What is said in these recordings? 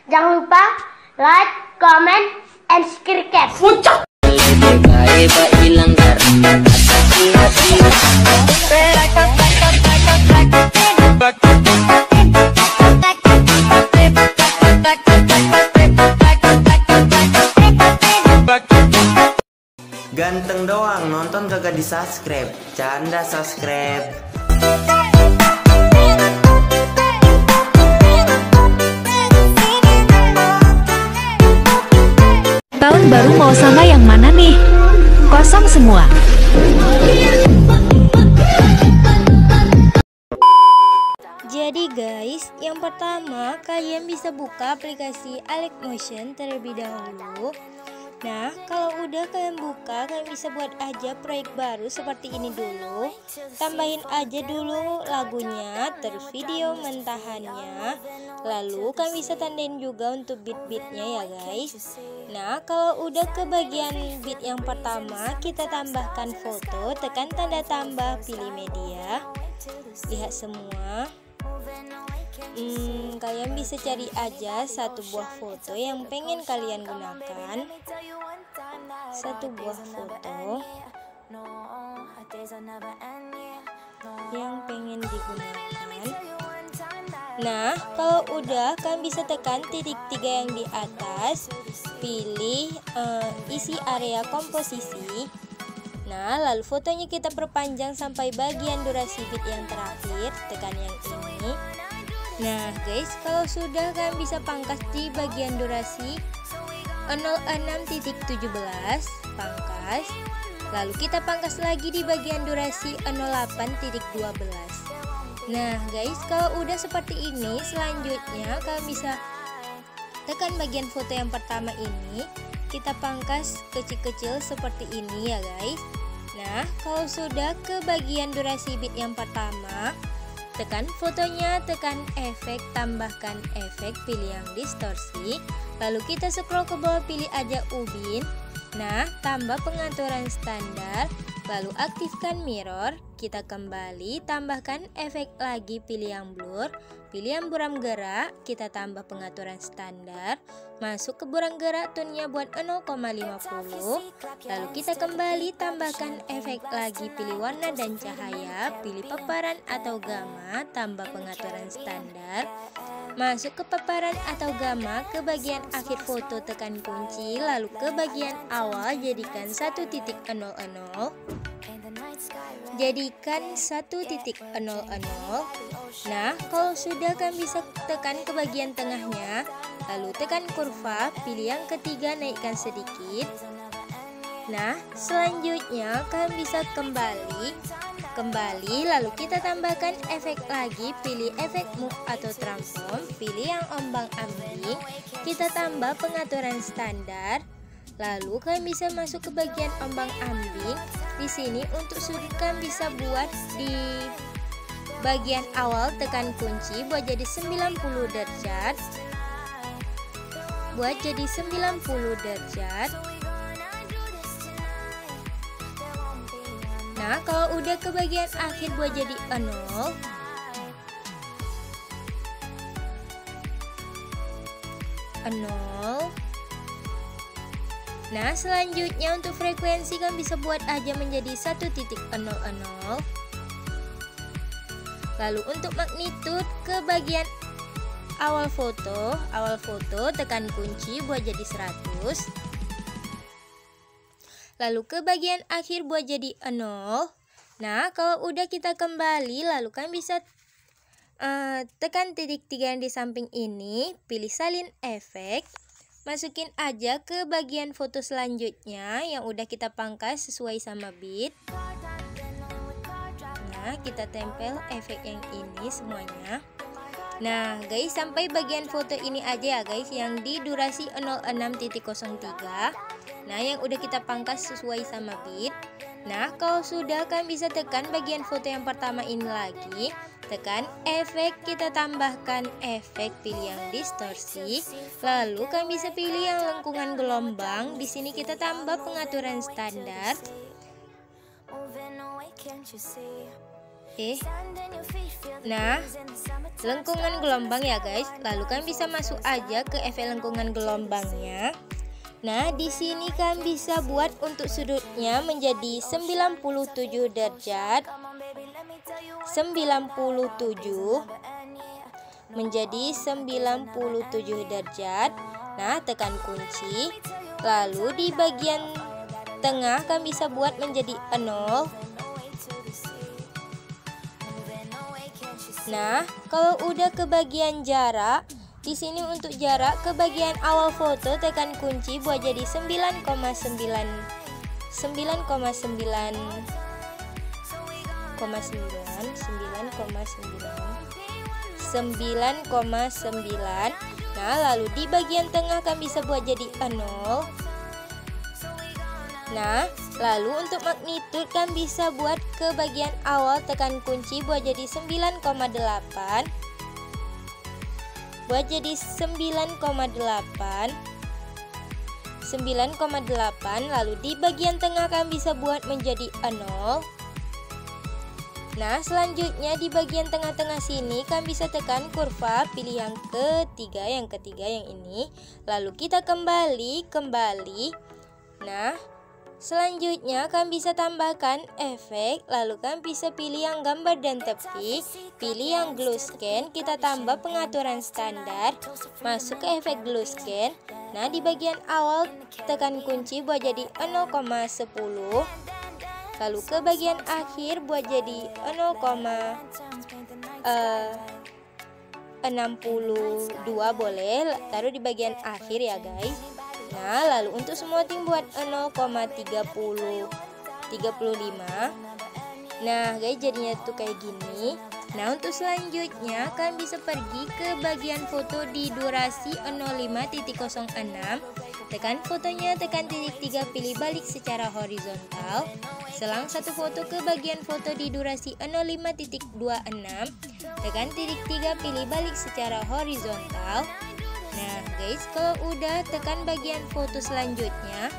Jangan lupa like, comment, and subscribe. Ganteng doang, nonton kagak di subscribe. Canda subscribe. Tahun baru mau sama yang mana nih? Kosong semua. Jadi guys, yang pertama kalian bisa buka aplikasi AlexMotion terlebih dahulu. Nah, kalau udah kalian buka, kalian bisa buat aja proyek baru seperti ini dulu. Tambahin aja dulu lagunya, terus video mentahannya. Lalu kalian bisa tandain juga untuk beat-beatnya ya guys. Nah, kalau udah ke bagian beat yang pertama, kita tambahkan foto, tekan tanda tambah, pilih media. Lihat semua. Kalian bisa cari aja satu buah foto yang pengen kalian gunakan. Satu buah foto yang pengen digunakan. Nah, kalau udah kalian bisa tekan titik 3 yang di atas, pilih isi area komposisi. Nah, lalu fotonya kita perpanjang sampai bagian durasi beat yang terakhir, tekan yang ini. Nah guys, kalau sudah kalian bisa pangkas di bagian durasi 06.17, pangkas. Lalu kita pangkas lagi di bagian durasi 08.12. Nah guys, kalau udah seperti ini, selanjutnya kalian bisa tekan bagian foto yang pertama ini, kita pangkas kecil-kecil seperti ini ya guys. Nah, kalau sudah ke bagian durasi beat yang pertama, tekan fotonya, tekan efek, tambahkan efek, pilih yang distorsi. Lalu kita scroll ke bawah, pilih aja ubin. Nah, tambah pengaturan standar. Lalu aktifkan mirror. Kita kembali, tambahkan efek lagi, pilih yang blur. Pilih yang buram gerak, kita tambah pengaturan standar. Masuk ke buram gerak, tone-nya buat 0,50. Lalu kita kembali, tambahkan efek lagi, pilih warna dan cahaya. Pilih paparan atau gamma, tambah pengaturan standar. Masuk ke paparan atau gamma, ke bagian akhir foto tekan kunci. Lalu ke bagian awal, jadikan 1.00. Jadikan 1.00. Nah, kalau sudah kalian bisa tekan ke bagian tengahnya, lalu tekan kurva, pilih yang ketiga, naikkan sedikit. Nah, selanjutnya kalian bisa kembali, lalu kita tambahkan efek lagi, pilih efek move atau transform, pilih yang ombang-ambing, kita tambah pengaturan standar. Lalu kalian bisa masuk ke bagian ombang-ambing. Di sini untuk sudut kalian bisa buat di bagian awal, tekan kunci buat jadi 90 derajat. Buat jadi 90 derajat. Nah, kalau udah ke bagian akhir buat jadi 0. Nah, selanjutnya untuk frekuensi kan bisa buat aja menjadi 1.00. Lalu untuk magnitude ke bagian awal foto, tekan kunci buat jadi 100. Lalu ke bagian akhir buat jadi 0. Nah, kalau udah kita kembali, lalu kan bisa tekan titik 3 yang di samping ini, pilih salin efek. Masukin aja ke bagian foto selanjutnya yang udah kita pangkas sesuai sama beat. Nah, kita tempel efek yang ini semuanya. Nah guys, sampai bagian foto ini aja ya guys, yang di durasi 06.03. Nah, yang udah kita pangkas sesuai sama beat. Nah, kalau sudah kalian bisa tekan bagian foto yang pertama ini lagi, tekan efek, kita tambahkan efek, pilih yang distorsi. Lalu kalian bisa pilih yang lengkungan gelombang. Di sini kita tambah pengaturan standar. Nah, lengkungan gelombang ya guys. Lalu kan bisa masuk aja ke efek lengkungan gelombangnya. Nah, di sini kan bisa buat untuk sudutnya menjadi 97 derajat. 97 menjadi 97 derajat. Nah, tekan kunci. Lalu di bagian tengah kan bisa buat menjadi 0. Nah, kalau udah ke bagian jarak, di sini untuk jarak ke bagian awal foto tekan kunci buat jadi 9,9. Nah, lalu di bagian tengah kan bisa buat jadi 0. Nah, lalu untuk magnitude kan bisa buat ke bagian awal tekan kunci buat jadi 9,8. Buat jadi 9,8. Lalu di bagian tengah kan bisa buat menjadi 0. Nah, selanjutnya di bagian tengah-tengah sini kan bisa tekan kurva, pilih yang ketiga yang ini. Lalu kita kembali. Nah, selanjutnya kan bisa tambahkan efek, lalu kan bisa pilih yang gambar dan tepi, pilih yang glue scan, kita tambah pengaturan standar, masuk ke efek glue scan. Nah, di bagian awal tekan kunci buat jadi 0,10. Lalu ke bagian akhir buat jadi 0,62 boleh, taruh di bagian akhir ya guys. Nah, lalu untuk semua tim buat 0,35. Nah guys, jadinya tuh kayak gini. Nah, untuk selanjutnya kalian bisa pergi ke bagian foto di durasi 05.06. Tekan fotonya, tekan titik 3, pilih balik secara horizontal. Selang satu foto ke bagian foto di durasi 05.26. Tekan titik 3, pilih balik secara horizontal. Nah guys, kalau udah tekan bagian foto selanjutnya.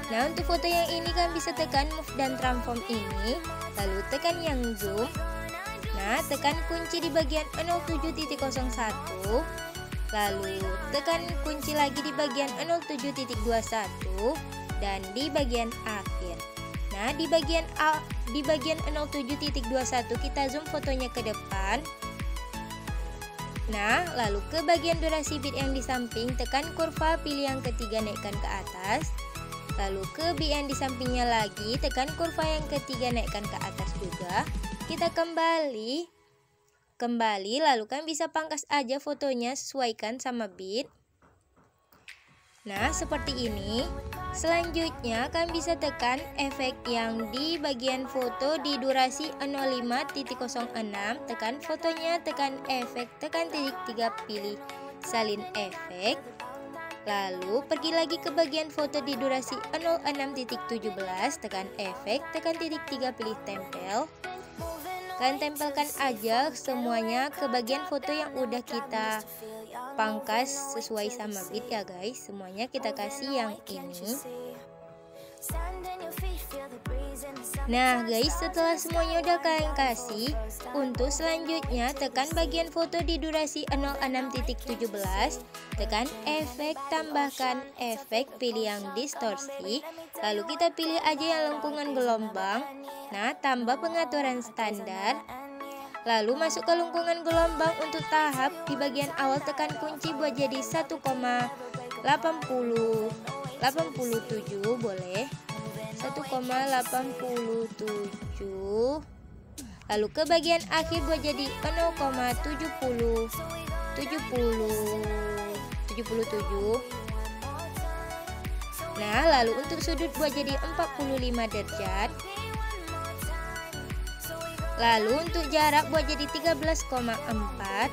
Nah, untuk foto yang ini kan bisa tekan move dan transform ini. Lalu tekan yang zoom. Nah, tekan kunci di bagian 07.01. Lalu tekan kunci lagi di bagian 07.21 dan di bagian akhir. Nah, di bagian 07.21 kita zoom fotonya ke depan. Nah, lalu ke bagian durasi bit yang di samping, tekan kurva, pilih yang ketiga, naikkan ke atas. Lalu ke bit yang di sampingnya lagi, tekan kurva yang ketiga, naikkan ke atas juga. Kita kembali, lalu kan bisa pangkas aja fotonya, sesuaikan sama bit. Nah, seperti ini. Selanjutnya kan bisa tekan efek yang di bagian foto di durasi 05.06. Tekan fotonya, tekan efek, tekan titik 3, pilih salin efek. Lalu pergi lagi ke bagian foto di durasi 06.17. Tekan efek, tekan titik 3, pilih tempel. Kalian tempelkan aja semuanya ke bagian foto yang udah kita pangkas sesuai sama bit ya guys. Semuanya kita kasih yang ini. Nah guys, setelah semuanya udah kalian kasih, untuk selanjutnya tekan bagian foto di durasi 06.17. Tekan efek, tambahkan efek, pilih yang distorsi. Lalu kita pilih aja yang lengkungan gelombang. Nah, tambah pengaturan standar. Lalu masuk ke lengkungan gelombang untuk tahap di bagian awal, tekan kunci buat jadi 1,87 boleh. 1,87. Lalu ke bagian akhir buat jadi 0,77. Nah, lalu untuk sudut buat jadi 45 derajat. Lalu untuk jarak buat jadi 13,4.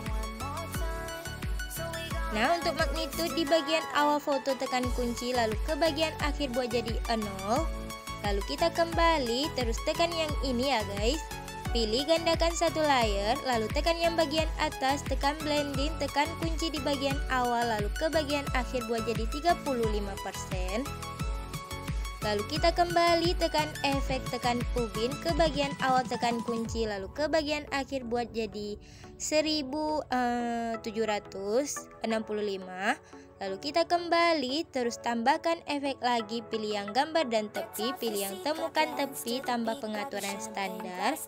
Nah, untuk magnitude di bagian awal foto tekan kunci, lalu ke bagian akhir buat jadi 0. Lalu kita kembali, terus tekan yang ini ya guys. Pilih gandakan satu layer, lalu tekan yang bagian atas, tekan blending, tekan kunci di bagian awal, lalu ke bagian akhir buat jadi 35%. Lalu kita kembali tekan efek, tekan ubin, ke bagian awal tekan kunci, lalu ke bagian akhir buat jadi 1765. Lalu kita kembali, terus tambahkan efek lagi, pilih yang gambar dan tepi, pilih yang temukan tepi, tambah pengaturan standar.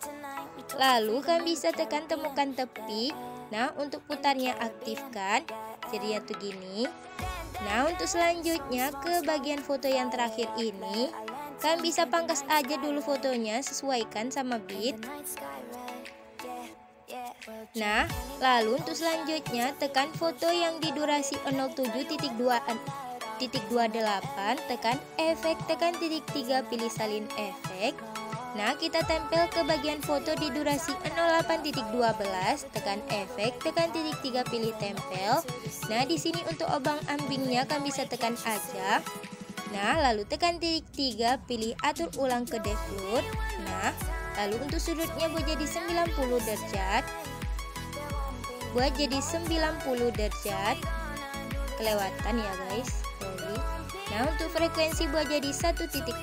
Lalu kalian bisa tekan temukan tepi. Nah, untuk putarnya aktifkan, jadinya tuh gini. Nah, untuk selanjutnya ke bagian foto yang terakhir ini, kalian bisa pangkas aja dulu fotonya, sesuaikan sama bit. Nah, lalu untuk selanjutnya tekan foto yang di durasi 07.28, tekan efek, tekan titik 3, pilih salin efek. Nah, kita tempel ke bagian foto di durasi 08.12, tekan efek, tekan titik 3, pilih tempel. Nah, di sini untuk obang-ambingnya kan bisa tekan aja. Nah, lalu tekan titik 3, pilih atur ulang ke default. Nah, lalu untuk sudutnya buat jadi 90 derajat. Buat jadi 90 derajat. Kelewatan ya guys, sorry. Nah, untuk frekuensi buat jadi 1.00.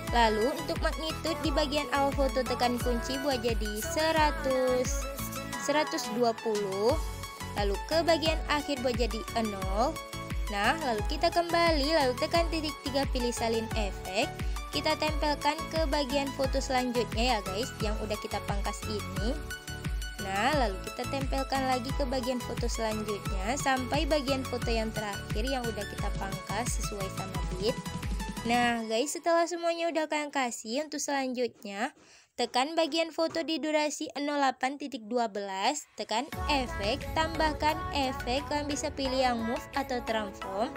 Lalu untuk magnitude di bagian awal foto tekan kunci buat jadi 120. Lalu ke bagian akhir buat jadi 0. Nah, lalu kita kembali, lalu tekan titik 3, pilih salin efek. Kita tempelkan ke bagian foto selanjutnya ya guys, yang udah kita pangkas ini. Nah, lalu kita tempelkan lagi ke bagian foto selanjutnya sampai bagian foto yang terakhir yang udah kita pangkas sesuai sama bit. Nah guys, setelah semuanya udah kalian kasih, untuk selanjutnya tekan bagian foto di durasi 08.12, tekan efek, tambahkan efek, kalian bisa pilih yang move atau transform.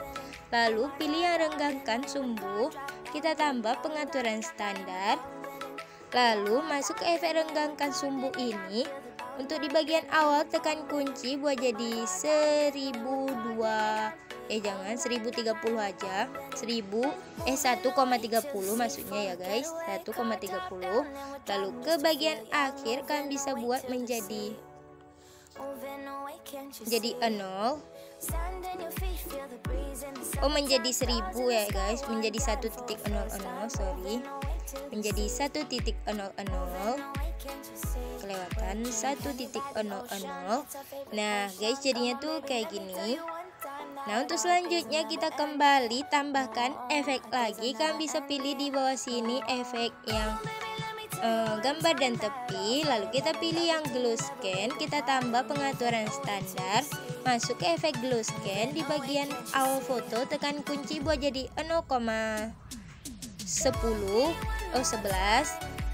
Lalu pilih yang renggangkan sumbu, kita tambah pengaturan standar. Lalu masuk ke efek renggangkan sumbu ini. Untuk di bagian awal tekan kunci buat jadi 1030 aja. 1,30 maksudnya ya guys, 1,30. Lalu ke bagian akhir kalian bisa buat menjadi 0. Menjadi 1000 ya guys, menjadi 1.00, sorry. Menjadi 1.00. Kelewatan 1.00. Nah guys, jadinya tuh kayak gini. Nah, untuk selanjutnya kita kembali tambahkan efek lagi. Kalian bisa pilih di bawah sini efek yang gambar dan tepi. Lalu kita pilih yang glow scan, kita tambah pengaturan standar. Masuk ke efek glow scan, di bagian awal foto tekan kunci buat jadi 0,11.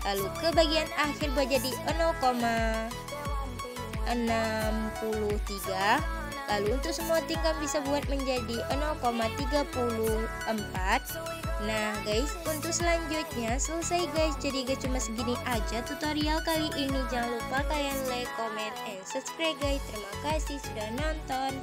Lalu ke bagian akhir buat jadi 0,63. Lalu untuk semua tingkat bisa buat menjadi 0,34. Nah guys, untuk selanjutnya selesai guys. Jadi gak cuma segini aja tutorial kali ini. Jangan lupa kalian like, comment, and subscribe guys. Terima kasih sudah nonton.